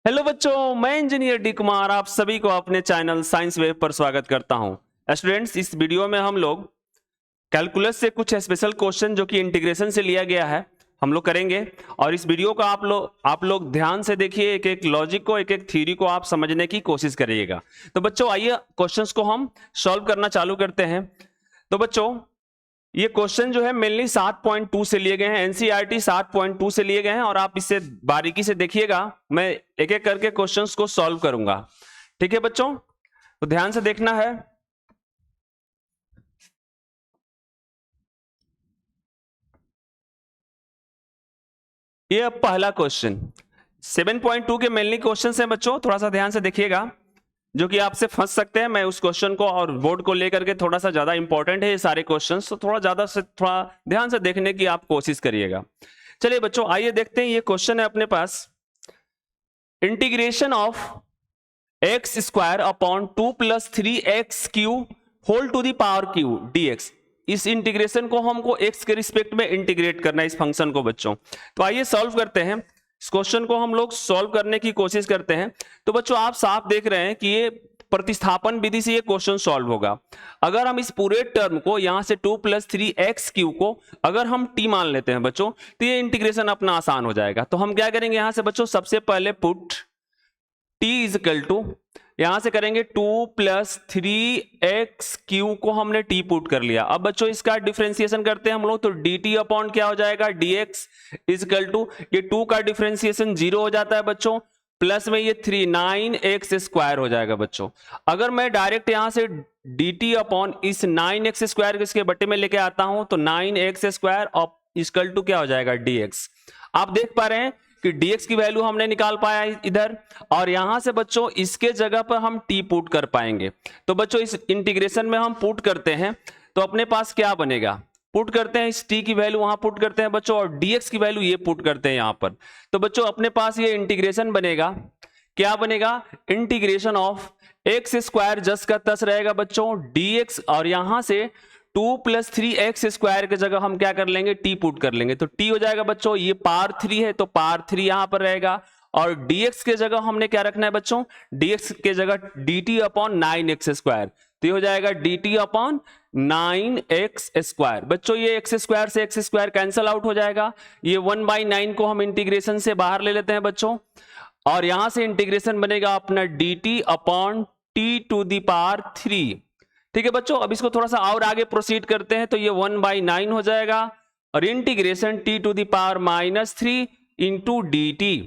Hello बच्चों, मैं engineer D Kumar आप सभी को अपने चैनल साइंस वेव पर स्वागत करता हूं। स्टूडेंट्स, इस वीडियो में हम लोग कैलकुलस से कुछ स्पेशल क्वेश्चन जो कि इंटीग्रेशन से लिया गया है हम लोग करेंगे। और इस वीडियो को आप लोग ध्यान से देखिए, एक एक लॉजिक को, एक एक थ्योरी को आप समझने की कोशिश करिएगा। तो बच्चों आइए क्वेश्चंस को हम सॉल्व करना चालू करते हैं। तो बच्चों ये क्वेश्चन जो है मेनली 7.2 से लिए गए हैं, एनसीईआरटी 7.2 से लिए गए हैं और आप इसे बारीकी से देखिएगा। मैं एक एक करके क्वेश्चंस को सॉल्व करूंगा, ठीक है बच्चों? तो ध्यान से देखना है। ये अब पहला क्वेश्चन 7.2 के मेनली क्वेश्चन है बच्चों, थोड़ा सा ध्यान से देखिएगा, जो कि आपसे फंस सकते हैं। मैं उस क्वेश्चन को और बोर्ड को लेकर के थोड़ा सा ज्यादा इंपॉर्टेंट है ये सारे क्वेश्चंस, तो थोड़ा ध्यान से देखने की आप कोशिश करिएगा। चलिए बच्चों आइए देखते हैं। ये क्वेश्चन है अपने पास, integration of x square upon 2 plus 3x Q whole to the power cube dx। इस इंटीग्रेशन को हमको x के रिस्पेक्ट में इंटीग्रेट करना है, इस फंक्शन को बच्चों। तो आइए सॉल्व करते हैं, इस क्वेश्चन को हम लोग सॉल्व करने की कोशिश करते हैं। तो बच्चों आप साफ देख रहे हैं कि ये प्रतिस्थापन विधि से ये क्वेश्चन सॉल्व होगा। अगर हम इस पूरे टर्म को यहां से 2 प्लस 3x क्यू को अगर हम t मान लेते हैं बच्चों, तो ये इंटीग्रेशन अपना आसान हो जाएगा। तो हम क्या करेंगे यहां से बच्चों, सबसे पहले put t is equal to, यहां से करेंगे 2 प्लस 3x क्यू को हमने t पुट कर लिया। अब बच्चों इसका डिफरेंशिएशन करते हैं हम लोग, तो dt अपॉन क्या हो जाएगा, dx इज इक्वल टू, ये 2 का डिफरेंशिएशन 0 हो जाता है बच्चों, प्लस में ये 3 9x स्क्वायर हो जाएगा बच्चों। अगर मैं डायरेक्ट यहां से dt अपॉन इस 9x स्क्वायर इसके बट्टे में लेके आता हूं, तो 9x स्क्वायर इक्वल टू क्या हो जाएगा, dx। आप देख पा रहे हैं कि dx की वैल्यू हमने निकाल पाया इधर, और यहां से बच्चों इसके जगह पर हम t पुट कर पाएंगे। तो बच्चों इस इंटीग्रेशन में हम पुट करते हैं तो अपने पास क्या बनेगा, पुट करते हैं इस t की वैल्यू वहां पुट करते हैं बच्चों, और dx की वैल्यू ये पुट करते हैं यहां पर। तो बच्चों अपने पास ये इंटीग्रेशन बनेगा, क्या बनेगा, इंटीग्रेशन ऑफ एक्स स्क्वायर जस का तस रहेगा बच्चों dx, और यहां से 2 प्लस 3x स्क्वायर की जगह हम क्या कर लेंगे, t पुट कर लेंगे। तो t हो जाएगा बच्चों, ये पावर 3 है तो पावर 3 यहां पर रहेगा, और dx के जगह हमने क्या रखना है बच्चों, dx के जगह dt अपॉन 9x स्क्वायर। तो ये हो जाएगा dt अपॉन 9x स्क्वायर। बच्चों ये x स्क्वायर से x स्क्वायर कैंसल आउट हो जाएगा, ये 1/9 को हम इंटीग्रेशन से बाहर ले लेते हैं बच्चों, और यहां से इंटीग्रेशन बनेगा अपना dt upon t to the power 3। ठीक है बच्चों, अब इसको थोड़ा सा और आगे प्रोसीड करते हैं, तो ये 1/9 हो जाएगा, और integration t to the power -3 into dt।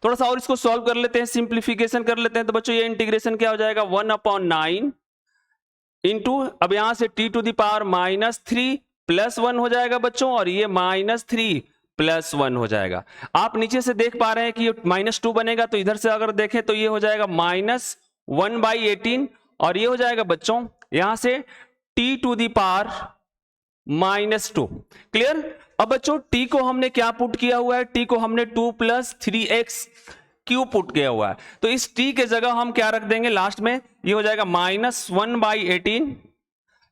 थोड़ा सा और इसको सॉल्व कर लेते हैं, सिंप्लीफिकेशन कर लेते हैं। तो बच्चों ये इंटीग्रेशन क्या हो जाएगा, 1/9 इंटू, अब यहां से t to the power -3 plus 1 हो जाएगा बच्चों, और ये -3 प्लस 1 हो जाएगा। आप नीचे से देख पा रहे हैं कि ये -2 बनेगा, तो इधर से अगर देखें तो ये हो जाएगा -1/18, और ये हो जाएगा बच्चों यहां से t to the power -2। Clear? अब बच्चों t को हमने क्या पुट किया हुआ है, t को हमने 2 प्लस 3x क्यू पुट किया हुआ है, तो इस t के जगह हम क्या रख देंगे लास्ट में, ये हो जाएगा -1/18।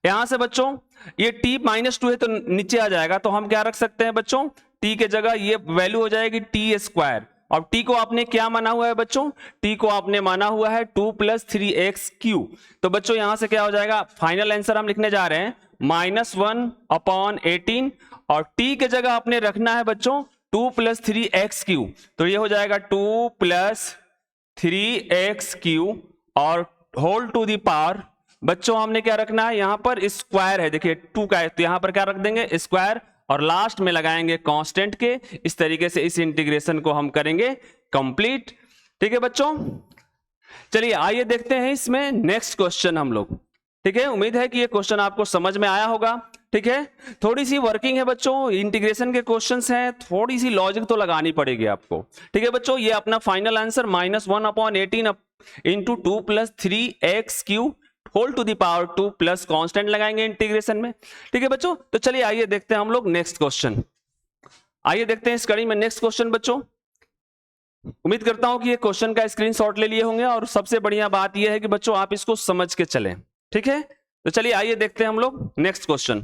यहां से बच्चों ये t -2 है तो नीचे आ जाएगा, तो हम क्या रख सकते हैं बच्चों, t के जगह ये वैल्यू हो जाएगी t स्क्वायर, और t को आपने क्या माना हुआ है बच्चों, t को आपने माना हुआ है 2 प्लस 3x क्यू। तो बच्चों यहां से क्या हो जाएगा, फाइनल आंसर हम लिखने जा रहे हैं -1/18, और t के जगह आपने रखना है बच्चों 2 प्लस 3x क्यू। तो ये हो जाएगा 2 प्लस 3x क्यू और होल टू दी पावर, बच्चों हमने क्या रखना है यहां पर, स्क्वायर है, देखिए 2 का है तो यहां पर क्या रख देंगे, स्क्वायर, और लास्ट में लगाएंगे कांस्टेंट के। इस तरीके से इस इंटीग्रेशन को हम करेंगे कंप्लीट। ठीक है बच्चों, चलिए आइए देखते हैं इसमें नेक्स्ट क्वेश्चन हम लोग। ठीक है, उम्मीद है कि ये क्वेश्चन आपको समझ में आया होगा। ठीक है, थोड़ी सी वर्किंग है बच्चों, इंटीग्रेशन के क्वेश्चंस हैं, थोड़ी सी लॉजिक तो लगानी पड़ेगी आपको। ठीक है बच्चों, ये अपना final answer -1/18 into 2 plus 3x Q whole to the power 2 plus constant लगाएंगे इंटीग्रेशन में। ठीक है बच्चों, तो चलिए आइए देखते हैं हम लोग नेक्स्ट क्वेश्चन। आइए देखते हैं इस कड़ी में नेक्स्ट क्वेश्चन बच्चों। उम्मीद करता हूं कि ये क्वेश्चन का स्क्रीनशॉट ले लिए होंगे, और सबसे बढ़िया बात यह है कि बच्चों आप इसको समझ के चलें। ठीक है, तो चलिए आइए देखते हैं हम लोग नेक्स्ट क्वेश्चन।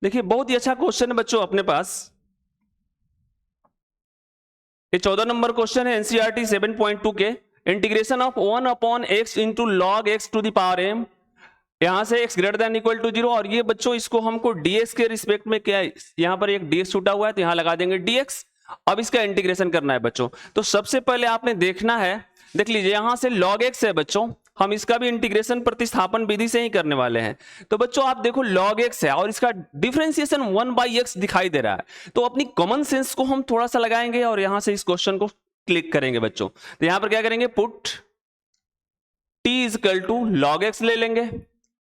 देखिए बहुत ही अच्छा क्वेश्चन है बच्चों अपने पास। ये 14 नंबर क्वेश्चन है एनसीईआरटी 7.2 के। Integration of 1 upon x into log x to the power m, यहां से x greater than equal to 0, और ये बच्चों इसको हमको dx के रिस्पेक्ट में क्या है, यहां पर एक dx छूटा हुआ है तो यहां लगा देंगे dx। अब इसका इंटीग्रेशन करना है बच्चों। तो सबसे पहले आपने देखना है, देख लीजिए यहां से log x है बच्चों, हम इसका भी इंटीग्रेशन प्रतिस्थापन विधि से ही करने वाले हैं। तो बच्चों आप देखो log x है और इसका डिफरेंशिएशन 1/x दिखाई दे रहा है, तो अपनी कॉमन सेंस को हम थोड़ा सा लगाएंगे और यहां से इस क्वेश्चन को क्लिक करेंगे बच्चों। तो यहां पर क्या करेंगे, put t is equal to log x ले लेंगे,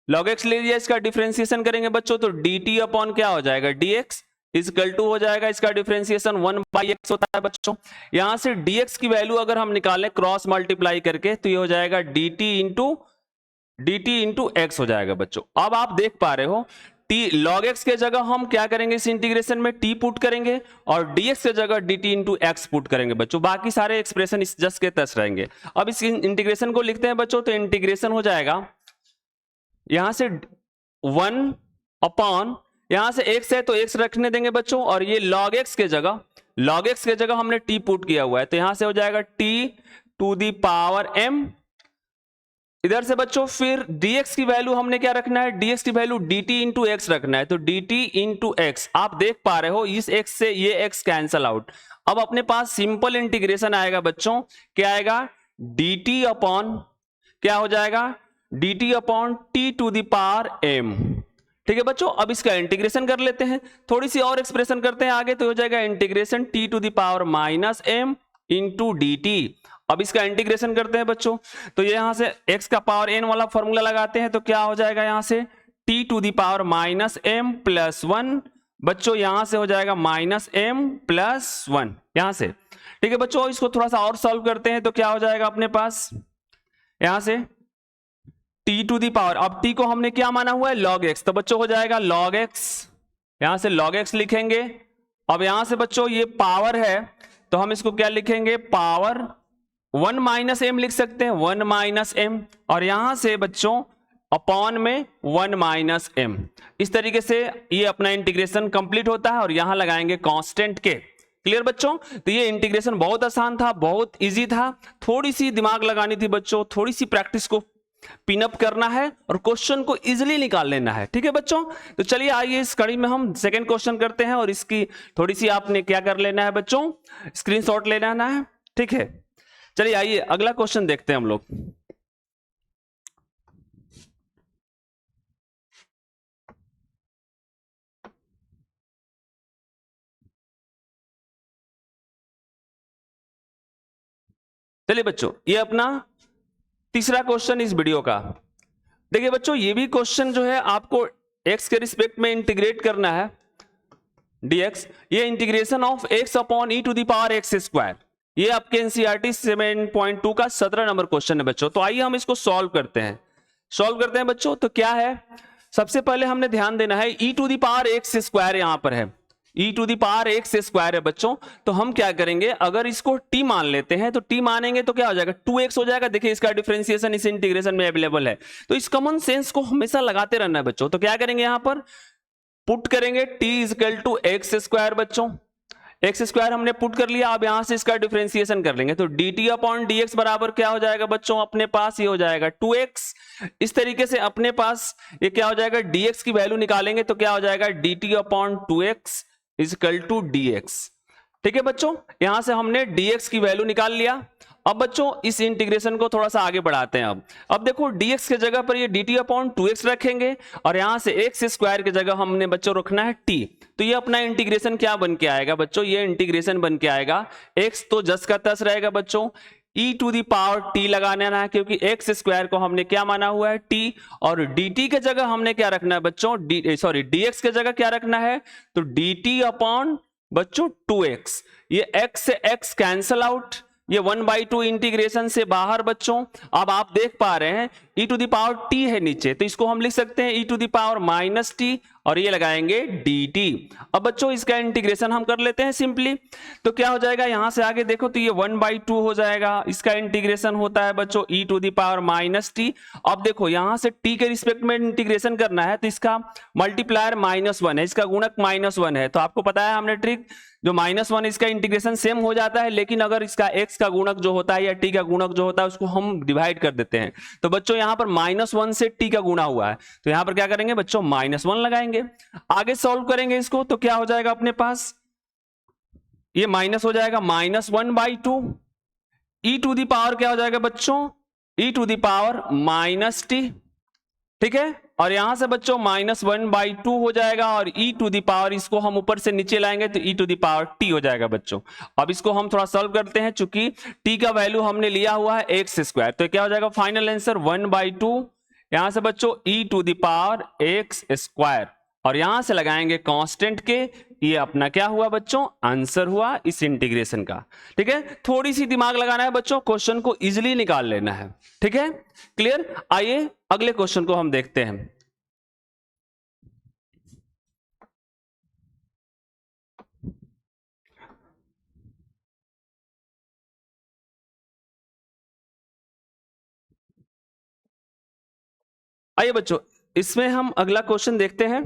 log x ले लिया, इसका डिफरेंशिएशन करेंगे बच्चों तो dt अपॉन क्या हो जाएगा dx इजकल टू हो जाएगा, इसका डिफरेंशिएशन 1/x होता है बच्चों। यहां से dx की वैल्यू अगर हम निकालें क्रॉस मल्टीप्लाई करके तो ये हो जाएगा dt इंटू x हो जाएगा बच्चों। अब आप देख पा रहे हो t log x के जगह हम क्या करेंगे, इस इंटीग्रेशन में t पुट करेंगे और dx के जगह dt इंटू x पुट करेंगे बच्चों। बाकी सारे एक्सप्रेशन इस जस्ट के तस रहेंगे। अब इस इंटीग्रेशन को लिखते हैं बच्चों, तो इंटीग्रेशन हो जाएगा यहां से 1 अपॉन, यहां से x है तो x रखने देंगे बच्चों, और ये log x के जगह हमने t पुट किया हुआ है तो यहां से हो जाएगा t to the power m। इधर से बच्चों फिर dx की वैल्यू हमने क्या रखना है, dx की वैल्यू dt इंटू एक्स रखना है, तो dt इंटू एक्स। आप देख पा रहे हो इस x से ये x कैंसल आउट। अब अपने पास सिंपल इंटीग्रेशन आएगा बच्चों, क्या आएगा, dt अपॉन क्या हो जाएगा, dt upon t to the power m। ठीक है बच्चों, अब इसका इंटीग्रेशन कर लेते हैं, थोड़ी सी और एक्सप्रेशन करते हैं आगे, तो हो जाएगा integration t to the power minus m into dt। अब इसका इंटीग्रेशन करते हैं बच्चों, तो ये यहां से x का पावर n वाला फॉर्मूला लगाते हैं तो क्या हो जाएगा, यहां से t to the power minus m plus 1 बच्चों, यहां से हो जाएगा माइनस m प्लस 1 यहां से। ठीक है बच्चों, इसको थोड़ा सा और सॉल्व करते हैं तो क्या हो जाएगा अपने पास, यहां से t टू दी पावर, अब t को हमने क्या माना हुआ है, log x, तो बच्चों हो जाएगा log x, यहां से log x लिखेंगे। अब यहां से बच्चों ये पावर है तो हम इसको क्या लिखेंगे, पावर 1 माइनस m लिख सकते हैं, 1 माइनस m, और यहां से बच्चों अपॉन में 1 माइनस m। इस तरीके से ये अपना इंटीग्रेशन कंप्लीट होता है और यहां लगाएंगे कांस्टेंट के। क्लियर बच्चों, तो ये इंटीग्रेशन बहुत आसान था, बहुत इजी था, थोड़ी सी दिमाग लगानी थी बच्चों, थोड़ी सी प्रैक्टिस को पिनअप करना है और क्वेश्चन को इजीली निकाल लेना है। ठीक है बच्चों, तो चलिए आइए इस कड़ी में हम सेकंड क्वेश्चन करते हैं, और इसकी थोड़ी सी आपने क्या कर लेना है बच्चों, स्क्रीनशॉट ले लेना है। ठीक है, चलिए आइए अगला क्वेश्चन देखते हैं हम लोग। चलिए बच्चों, ये अपना तीसरा क्वेश्चन इस वीडियो का। देखिए बच्चों, ये भी क्वेश्चन जो है आपको x के रिस्पेक्ट में इंटीग्रेट करना है dx, ये integration of x upon e to the power x square, ये आपके एनसीईआरटी 7.2 का 17 नंबर क्वेश्चन है बच्चों। तो आइए हम इसको सॉल्व करते हैं बच्चों। तो क्या है, सबसे पहले हमने ध्यान देना है e to the power x square यहां पर है, e to the power x square है बच्चों। तो हम क्या करेंगे, अगर इसको t मान लेते हैं तो t मानेंगे तो क्या हो जाएगा, 2x हो जाएगा। देखिए इसका डिफरेंशिएशन इस इंटीग्रेशन में अवेलेबल है, तो इस कॉमन सेंस को हमेशा लगाते रहना है बच्चों। तो क्या करेंगे, यहां पर पुट करेंगे t is equal to x square बच्चों, एक्स स्क्वायर हमने पुट कर लिया। अब यहां से इसका डिफरेंशिएशन कर लेंगे तो dt अपॉन dx बराबर क्या हो जाएगा बच्चों, अपने पास ये हो जाएगा 2x। इस तरीके से अपने पास ये क्या हो जाएगा, dx की वैल्यू निकालेंगे तो क्या हो जाएगा, dt upon 2x is equal to dx। ठीक है बच्चों, यहां से हमने dx की वैल्यू निकाल लिया। अब बच्चों इस इंटीग्रेशन को थोड़ा सा आगे बढ़ाते हैं। अब देखो dx के जगह पर ये dt अपॉन 2x रखेंगे और यहां से x स्क्वायर की जगह हमने बच्चों रखना है t। तो ये अपना इंटीग्रेशन क्या बन के आएगा बच्चों, ये इंटीग्रेशन बन के आएगा x तो जस का तस रहेगा बच्चों, e to the power t लगाना है क्योंकि x स्क्वायर को हमने क्या माना हुआ है t, और dt के जगह हमने क्या रखना है बच्चों, dx के जगह क्या रखना है, तो dt अपॉन बच्चों 2x। ये x से x कैंसल आउट, ये 1/2 इंटीग्रेशन से बाहर बच्चों। अब आप देख पा रहे हैं e to the power t है नीचे, तो इसको हम लिख सकते हैं e to the power minus t, और ये लगाएंगे dt। अब बच्चों इसका इंटीग्रेशन हम कर लेते हैं सिंपली, तो क्या हो जाएगा, यहां से आगे देखो तो ये 1/2 हो जाएगा, इसका इंटीग्रेशन होता है बच्चों e to the power minus t. अब देखो यहां से t के रिस्पेक्ट में इंटीग्रेशन करना है, तो इसका मल्टीप्लायर -1 है, इसका गुणक -1 है, तो आपको पता है हमने ट्रिक, जो -1 इसका इंटीग्रेशन सेम हो जाता है, लेकिन अगर इसका x का गुणक जो होता है या t का गुणक जो होता है उसको हम डिवाइड कर देते हैं। तो बच्चों यहां पर -1 से t का गुणा हुआ है, तो यहां पर क्या करेंगे बच्चों, -1 लगाएंगे। आगे सॉल्व करेंगे इसको, तो क्या हो जाएगा अपने पास, ये माइनस हो जाएगा -1/2, e टू द पावर क्या हो जाएगा बच्चों, e to the power -t, ठीक है। और यहां से बच्चों -1/2 हो जाएगा, और e टू द पावर इसको हम ऊपर से नीचे लाएंगे तो e to the power t हो जाएगा बच्चों। अब इसको हम थोड़ा सॉल्व करते हैं, चूंकि t का वैल्यू हमने लिया हुआ है x², तो क्या हो जाएगा फाइनल आंसर 1/2, यहां से बच्चों e to the power x², और यहां से लगाएंगे कांस्टेंट के, ये अपना क्या हुआ बच्चों, आंसर हुआ इस इंटीग्रेशन का। ठीक है, थोड़ी सी दिमाग लगाना है बच्चों, क्वेश्चन को इजीली निकाल लेना है। ठीक है, क्लियर। आइए अगले क्वेश्चन को हम देखते हैं। आइए बच्चों, इसमें हम अगला क्वेश्चन देखते हैं।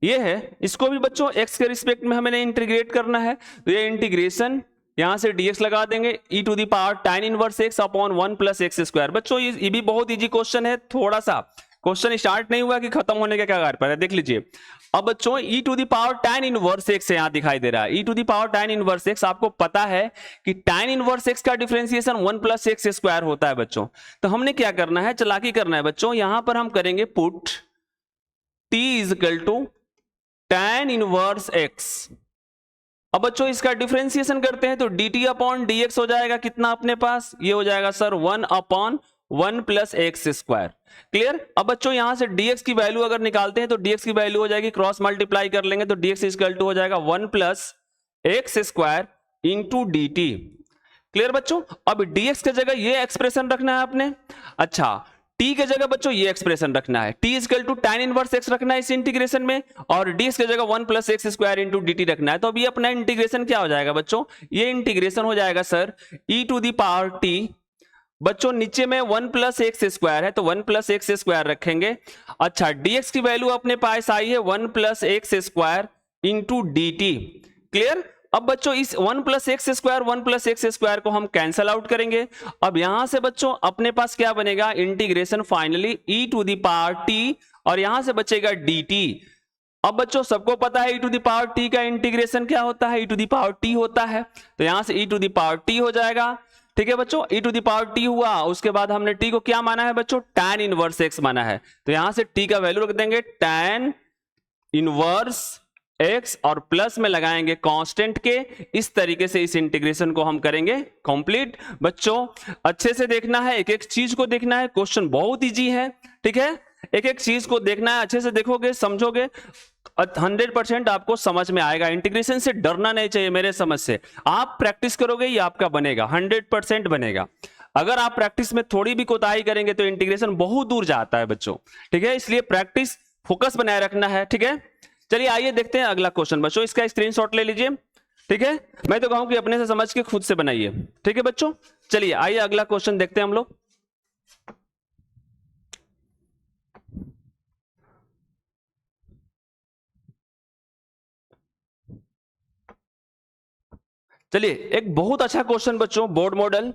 ये है, इसको भी बच्चों x के रिस्पेक्ट में हमें इंटीग्रेट करना है, तो ये इंटीग्रेशन यहां से dx लगा देंगे, e to the power tan inverse x upon 1 + x²। बच्चों ये भी बहुत इजी क्वेश्चन है, थोड़ा सा क्वेश्चन स्टार्ट नहीं हुआ कि खत्म होने के कगार पर है, देख लीजिए। अब बच्चों e to the power tan inverse x यहां दिखाई दे रहा है, e to the power tan inverse x, आपको पता है कि tan इनवर्स x का डिफरेंशिएशन 1 + x² होता है बच्चों। तो हमने क्या करना है, चालाकी करना है बच्चों, यहां पर हम करेंगे put t = tan inverse x। अब बच्चों इसका डिफरेंशिएशन करते हैं, तो dt अपॉन dx हो जाएगा कितना अपने पास, ये हो जाएगा सर 1/1 + x²। क्लियर। अब बच्चों यहां से dx की वैल्यू अगर निकालते हैं तो dx की वैल्यू हो जाएगी, क्रॉस मल्टीप्लाई कर लेंगे तो dx = हो जाएगा 1 + x² इंटू dt। क्लियर बच्चों। अब dx की जगह ये एक्सप्रेशन रखना है आपने, अच्छा t के जगह बच्चों ये एक्सप्रेशन रखना है, t = tan इनवर्स x रखना है इस इंटीग्रेशन में, और dx की जगह 1 + x² इंटू dt रखना है। तो अब ये अपना इंटीग्रेशन क्या हो जाएगा बच्चों, ये इंटीग्रेशन हो जाएगा sir e to the power t, बच्चों नीचे में 1 + x² है तो 1 + x² रखेंगे। अच्छा dx की वैल्यू अपने पास आई है 1 + x² इंटू dt। क्लियर। अब बच्चों इस 1 + x² 1 + x² को हम कैंसल आउट करेंगे। अब यहां से बच्चों अपने पास क्या बनेगा, integration finally e to the power t, और यहां से बचेगा dt। अब बच्चों सबको पता है e to the power t का इंटीग्रेशन क्या होता है, e to the power t होता है, तो यहां से e to the power t हो जाएगा। ठीक है बच्चों, e to the power t हुआ, उसके बाद हमने t को क्या माना है बच्चों, tan इनवर्स x माना है, तो यहां से t का वैल्यू रख देंगे tan इनवर्स x, और प्लस में लगाएंगे कांस्टेंट के। इस तरीके से इस इंटीग्रेशन को हम करेंगे कंप्लीट। बच्चों अच्छे से देखना है, एक एक चीज को देखना है, क्वेश्चन बहुत इजी है। ठीक है, एक एक चीज को देखना है, अच्छे से देखोगे समझोगे 100% आपको समझ में आएगा। इंटीग्रेशन से डरना नहीं चाहिए मेरे समझ से, आप प्रैक्टिस करोगे ये आपका बनेगा, 100% बनेगा। अगर आप प्रैक्टिस में थोड़ी भी कोताही करेंगे तो इंटीग्रेशन बहुत दूर जाता है बच्चों। ठीक है, इसलिए प्रैक्टिस फोकस बनाए रखना है। ठीक है, चलिए आइए देखते हैं अगला क्वेश्चन बच्चों, इसका स्क्रीनशॉट ले लीजिए। ठीक है, मैं तो कहूं कि अपने से समझ के खुद से बनाइए। ठीक है बच्चों, चलिए आइए अगला क्वेश्चन देखते हैं हम लोग। चलिए एक बहुत अच्छा क्वेश्चन बच्चों, बोर्ड मॉडल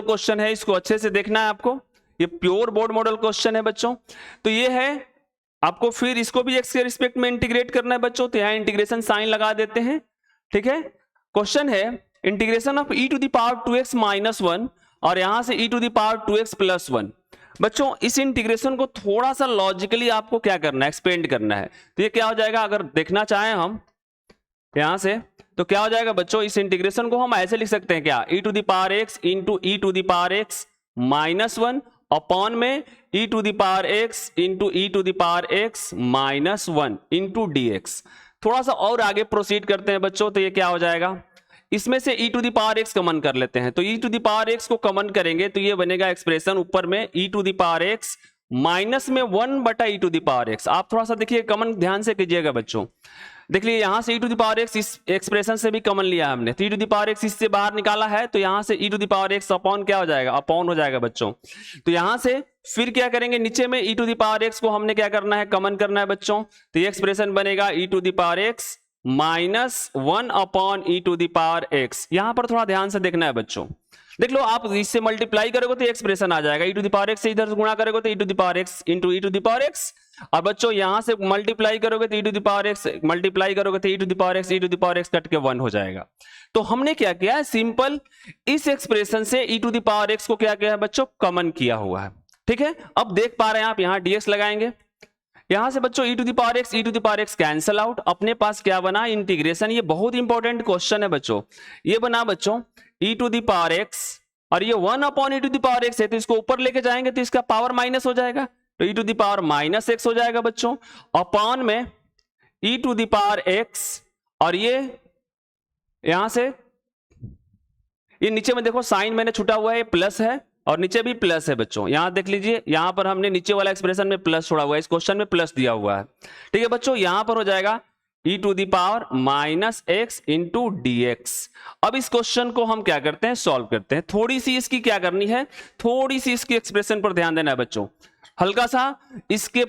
क्वेश्चन है, इसको अच्छे से देखना है आपको। ये प्योर बोर्ड मॉडल क्वेश्चन है बच्चों। तो ये है, आपको फिर इसको भी x के रिस्पेक्ट में इंटीग्रेट करना है बच्चों, तो यहां इंटीग्रेशन साइन लगा देते हैं। ठीक है, क्वेश्चन है integration of e to the power 2x - 1, और यहां से e to the power 2x + 1। बच्चों इस इंटीग्रेशन को थोड़ा सा लॉजिकली आपको क्या करना है, एक्सपेंड करना है। तो ये क्या हो जाएगा, अगर देखना चाहें हम यहां से, तो क्या हो जाएगा बच्चों, इस इंटीग्रेशन को हम ऐसे लिख सकते हैं क्या, e to the power x into e to the power x -1 upon में e to the power x into e to the power x -1 into dx। थोड़ा सा और आगे प्रोसीड करते हैं बच्चों, तो ये क्या हो जाएगा, इसमें से e to the power x common कर लेते हैं, तो e to the power x को कॉमन करेंगे तो ये बनेगा एक्सप्रेशन ऊपर में e to the power x minus में 1 बटा e to the power x। आप थोड़ा सा देखिए, कॉमन ध्यान से कीजिएगा बच्चों। देख लीजिए यहां से e to the power x इस एक्सप्रेशन से भी कॉमन लिया हमने, तो e to the power x इससे बाहर निकाला है, तो यहां से e to the power x upon क्या हो जाएगा, अपॉन हो जाएगा बच्चों। तो यहां से फिर क्या करेंगे, नीचे में e to the power x को हमने क्या करना है, कॉमन करना है बच्चों। तो ये एक्सप्रेशन बनेगा e to the power x minus 1 upon e to the power x। यहां पर थोड़ा ध्यान से देखना है बच्चों। देख लो, आप इससे मल्टीप्लाई करोगे तो एक्सप्रेशन आ जाएगा, e to the power x से इधर से गुणा करोगे तो e to the power x into e to the power x। और बच्चों यहां से मल्टीप्लाई करोगे तो e to the power x multiply करोगे तो e to the power x, e to the power x cut के 1 हो जाएगा। तो हमने क्या किया है, सिंपल इस एक्सप्रेशन से e to the power x को क्या किया है बच्चों, कॉमन किया हुआ है। ठीक है, अब देख पा रहे हैं आप, यहां dx लगाएंगे, यहां से बच्चों e to the power x, e to the power x cancel out, अपने पास क्या बना, इंटीग्रेशन। ये बहुत इंपॉर्टेंट क्वेश्चन है बच्चों, ये बना बच्चों e to the power x, और ये 1 upon e to the power x है, तो इसको ऊपर लेके जाएंगे तो इसका पावर माइनस हो जाएगा, तो e to the power minus x हो जाएगा बच्चों, अपॉन में e to the power x, और ये यहां से ये नीचे में देखो साइन मैंने छुटा हुआ है, प्लस है और नीचे भी प्लस है बच्चों। यहां देख लीजिए, यहां पर हमने नीचे वाला एक्सप्रेशन में प्लस छोड़ा हुआ है, इस क्वेश्चन में प्लस दिया हुआ है। ठीक है बच्चों, यहां पर हो जाएगा e to the power minus x into dx। अब इस क्वेश्चन को हम क्या करते हैं, सॉल्व करते हैं। थोड़ी सी इसकी क्या करनी है, थोड़ी सी इसकी एक्सप्रेशन पर ध्यान देना है बच्चों, हल्का सा इसके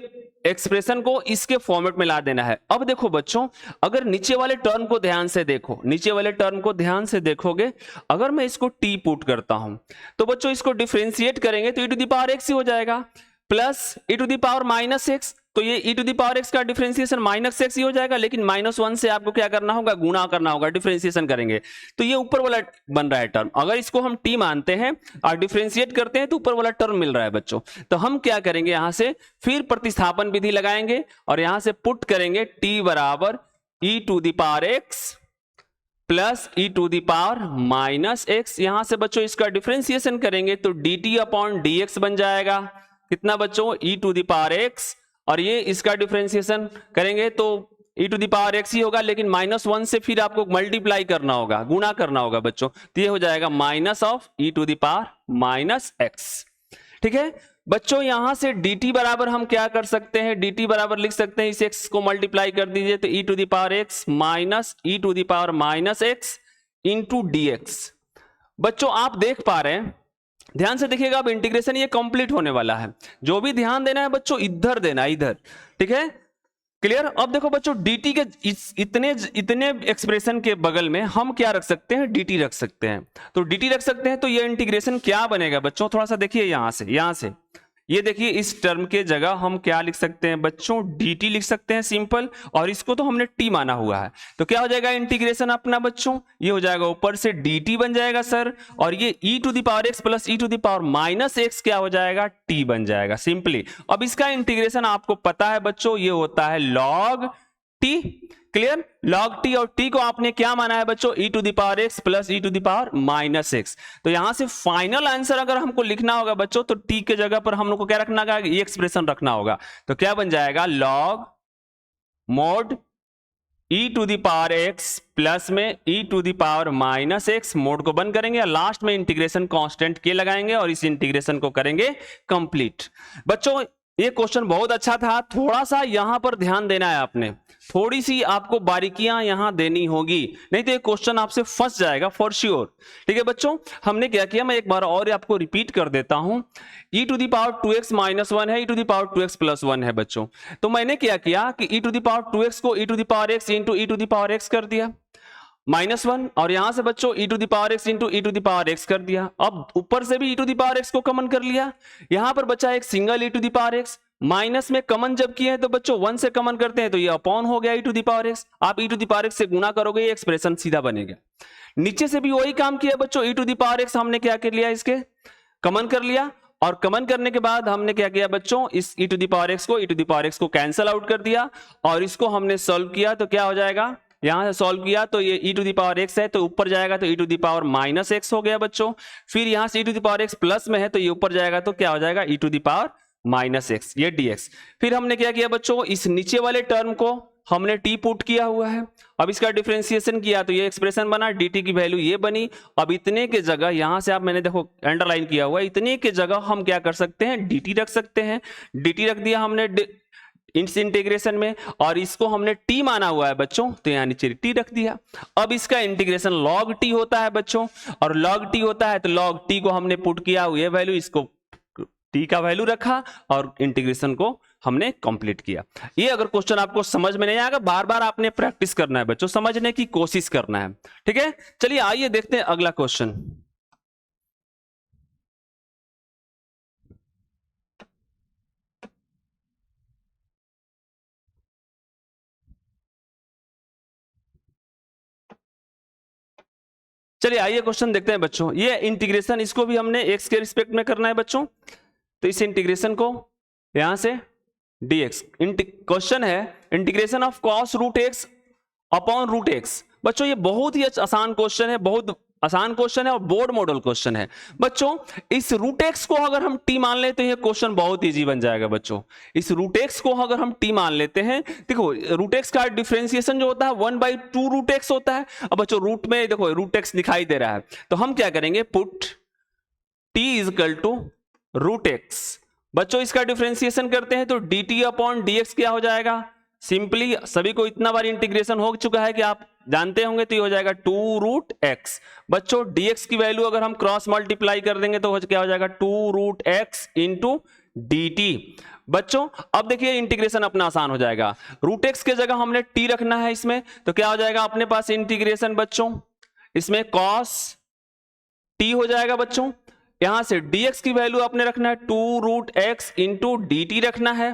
एक्सप्रेशन को इसके फॉर्मेट में ला देना है। अब देखो बच्चों, अगर नीचे वाले टर्म को ध्यान से देखो, नीचे वाले टर्म को ध्यान से देखोगे, अगर मैं इसको t पुट करता हूं तो बच्चों इसको डिफरेंशिएट करेंगे तो e to the power x ही हो जाएगा, plus e to the power minus x, तो ये e to the power x का डिफरेंशिएशन माइनस x ही हो जाएगा, लेकिन -1 से आपको क्या करना होगा, गुणा करना होगा, डिफरेंशिएशन करेंगे तो ये ऊपर वाला बन रहा है टर्म। अगर इसको हम t मानते हैं और डिफरेंशिएट करते हैं तो ऊपर वाला टर्म मिल रहा है बच्चों। तो हम क्या करेंगे, यहां से फिर प्रतिस्थापन विधि लगाएंगे और यहां से पुट करेंगे t बराबर e to the power x प्लस e to the power minus x। यहां से बच्चों इसका डिफरेंशिएशन करेंगे तो dt अपॉन dx बन जाएगा, कितना बच्चों, e to the power x, और ये इसका डिफरेंशिएशन करेंगे तो e to the power x ही होगा, लेकिन -1 से फिर आपको मल्टीप्लाई करना होगा, गुणा करना होगा बच्चों, तो ये हो जाएगा minus of e to the power minus x। ठीक है बच्चों, यहां से dt बराबर हम क्या कर सकते हैं, dt बराबर लिख सकते हैं, इस x को मल्टीप्लाई कर दीजिए तो e to the power x माइनस e to the power minus x into dx। बच्चों आप देख पा रहे हैं, ध्यान से देखिएगा, अब इंटीग्रेशन ये कंप्लीट होने वाला है, जो भी ध्यान देना है बच्चों इधर देना है, इधर। ठीक है, क्लियर। अब देखो बच्चों, dt के इतने एक्सप्रेशन के बगल में हम क्या रख सकते हैं, dt रख सकते हैं, तो dt रख सकते हैं, तो ये इंटीग्रेशन क्या बनेगा बच्चों, थोड़ा सा देखिए यहां से ये देखिए, इस टर्म के जगह हम क्या लिख सकते हैं बच्चों, dt लिख सकते हैं सिंपल, और इसको तो हमने t माना हुआ है, तो क्या हो जाएगा इंटीग्रेशन अपना बच्चों, ये हो जाएगा ऊपर से dt बन जाएगा सर, और ये e to the power x प्लस e to the power minus x क्या हो जाएगा, t बन जाएगा सिंपली। अब इसका इंटीग्रेशन आपको पता है बच्चों, ये होता है log t, clear. log t और t को आपने क्या माना है बच्चों, e to the power x प्लस e to the power minus x। तो यहां से फाइनल आंसर अगर हमको लिखना होगा बच्चों, तो t के जगह पर हम लोग को क्या रखना होगा, ये एक्सप्रेशन रखना होगा, तो क्या बन जाएगा, log mod e to the power x plus में e to the power minus x, mod को बंद करेंगे और लास्ट में इंटीग्रेशन कांस्टेंट के लगाएंगे और इस इंटीग्रेशन को करेंगे कंप्लीट। बच्चों ये क्वेश्चन बहुत अच्छा था, थोड़ा सा यहां पर ध्यान देना है आपने, थोड़ी सी आपको बारीकियां यहां देनी होगी, नहीं तो ये क्वेश्चन आपसे फंस जाएगा फॉर श्योर। ठीक है बच्चों, हमने क्या किया, मैं एक बार और आपको रिपीट कर देता हूं, e to the power 2x minus 1 है, e to the power 2x plus 1 है बच्चों। तो मैंने क्या किया कि e to the power 2x को e to the power x into e to the power x कर दिया -1, और यहां से बच्चों e to the power x into e to the power x कर दिया। अब ऊपर से भी e to the power x को कॉमन कर लिया, यहां पर बचा एक single e to the power x, minus में कॉमन जब किए हैं तो बच्चों 1 से कॉमन करते हैं तो ये अपॉन हो गया e to the power x। आप e to the power x से गुणा करोगे, ये एक्सप्रेशन सीधा बनेगा। नीचे से भी वही काम किया बच्चों, e to the power x हमने क्या कर लिया, इसके कॉमन कर लिया, और कॉमन करने के बाद हमने क्या किया बच्चों, इस e to the power x को e to the power x को कैंसल आउट कर दिया, और इसको हमने सॉल्व किया तो क्या हो जाएगा, यहां से सॉल्व किया तो ये e to the power x है तो ऊपर जाएगा तो e to the power minus x हो गया बच्चों। फिर यहां से e to the power x plus में है तो ये ऊपर जाएगा तो क्या हो जाएगा, e to the power minus x, ये dx। फिर हमने क्या किया बच्चों, इस नीचे वाले टर्म को हमने t पुट किया हुआ है, अब इसका डिफरेंशिएशन किया तो ये एक्सप्रेशन बना, dt की वैल्यू ये बनी। अब इतने के जगह यहां से आप मैंने देखो अंडरलाइन किया हुआ है, इतने के जगह हम क्या कर सकते हैं, dt रख सकते हैं। dt रख दिया हमने इस इंटीग्रेशन में, और इसको हमने t माना हुआ है बच्चों, तो यहाँ नीचे t रख दिया। अब इसका इंटीग्रेशन log t होता है बच्चों, और log t होता है तो log t को हमने पुट किया, ये वैल्यू, इसको t का वैल्यू रखा और इंटीग्रेशन को हमने कंप्लीट किया। ये अगर क्वेश्चन आपको समझ में नहीं आएगा, बार बार आपने प्रैक्टिस करना है बच्चों, समझने की कोशिश करना है, ठीक है। चलिए आइए देखते हैं अगला क्वेश्चन। चलिए आइए क्वेश्चन देखते हैं बच्चों। ये इंटीग्रेशन, इसको भी हमने x के रिस्पेक्ट में करना है बच्चों, तो इस इंटीग्रेशन को यहां से dx, क्वेश्चन है integration of cos root x upon root x. बच्चों ये बहुत ही आसान क्वेश्चन है, बहुत आसान क्वेश्चन है और बोर्ड मॉडल क्वेश्चन है बच्चों। इस रूट एक्स को अगर हम t मान लेते हैं, क्वेश्चन बहुत इजी बन जाएगा बच्चों। इस रूट एक्स को अगर हम t मान लेते हैं, देखो रूट एक्स का डिफरेंशिएशन जो होता है 1/2 रूट एक्स होता है। अब बच्चों रूट में देखो रूट एक्स दिखाई दे रहा है, तो हम क्या करेंगे, put t is equal to root x. बच्चों इसका डिफरेंशिएशन करते हैं तो dt अपॉन dx क्या हो जाएगा, सिंपली सभी को इतना बार इंटीग्रेशन हो चुका है कि आप जानते होंगे, तो ये हो जाएगा 2 रूट एक्स। बच्चों dx की वैल्यू अगर हम क्रॉस मल्टीप्लाई कर देंगे तो क्या हो जाएगा, 2 रूट एक्स इंटू dt। बच्चों अब देखिए इंटीग्रेशन अपना आसान हो जाएगा, रूट एक्स के जगह हमने t रखना है इसमें, तो क्या हो जाएगा अपने पास इंटीग्रेशन बच्चों, इसमें cos t हो जाएगा बच्चों। यहां से dx की वैल्यू आपने रखना है 2 रूट एक्स इंटू dt रखना है,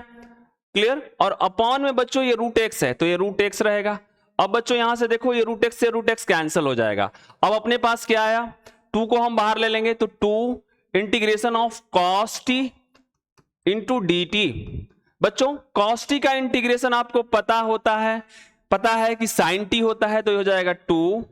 क्लियर। और अपॉन में बच्चों ये रूट एक्स है तो ये रूट एक्स रहेगा। अब बच्चों यहां से देखो ये रूट एक्स से रूट एक्स कैंसिल हो जाएगा। अब अपने पास क्या आया, 2 को हम बाहर ले लेंगे तो 2 integration of cos t into dt। बच्चों cos t का इंटीग्रेशन आपको पता है कि sin t होता है, तो ये हो जाएगा 2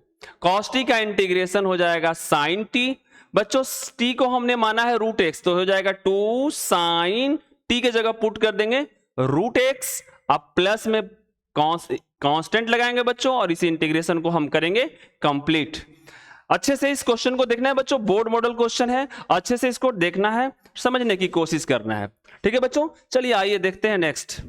cos t का इंटीग्रेशन हो जाएगा sin t। बच्चों t को हमने माना है रूट एक्स, तो हो जाएगा 2 sin t के जगह पुट कर देंगे रूट एक्स, अब प्लस में कांस्टेंट लगाएंगे बच्चों, और इस इंटीग्रेशन को हम करेंगे कंप्लीट। अच्छे से इस क्वेश्चन को देखना है बच्चों, बोर्ड मॉडल क्वेश्चन है, अच्छे से इसको देखना है, समझने की कोशिश करना है, ठीक है बच्चों। चलिए आइए देखते हैं नेक्स्ट।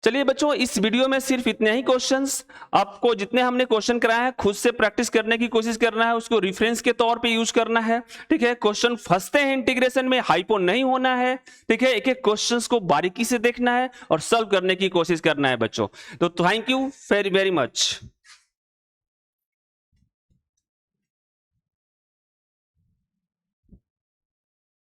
चलिए बच्चों इस वीडियो में सिर्फ इतने ही क्वेश्चंस, आपको जितने हमने क्वेश्चन कराए हैं खुद से प्रैक्टिस करने की कोशिश करना है, उसको रेफरेंस के तौर पे यूज करना है, ठीक है। क्वेश्चन फंसते हैं इंटीग्रेशन में, हाइपो नहीं होना है, ठीक है। एक एक क्वेश्चंस को बारीकी से देखना है और सॉल्व करने की कोशिश करना है बच्चों। तो thank you very very much.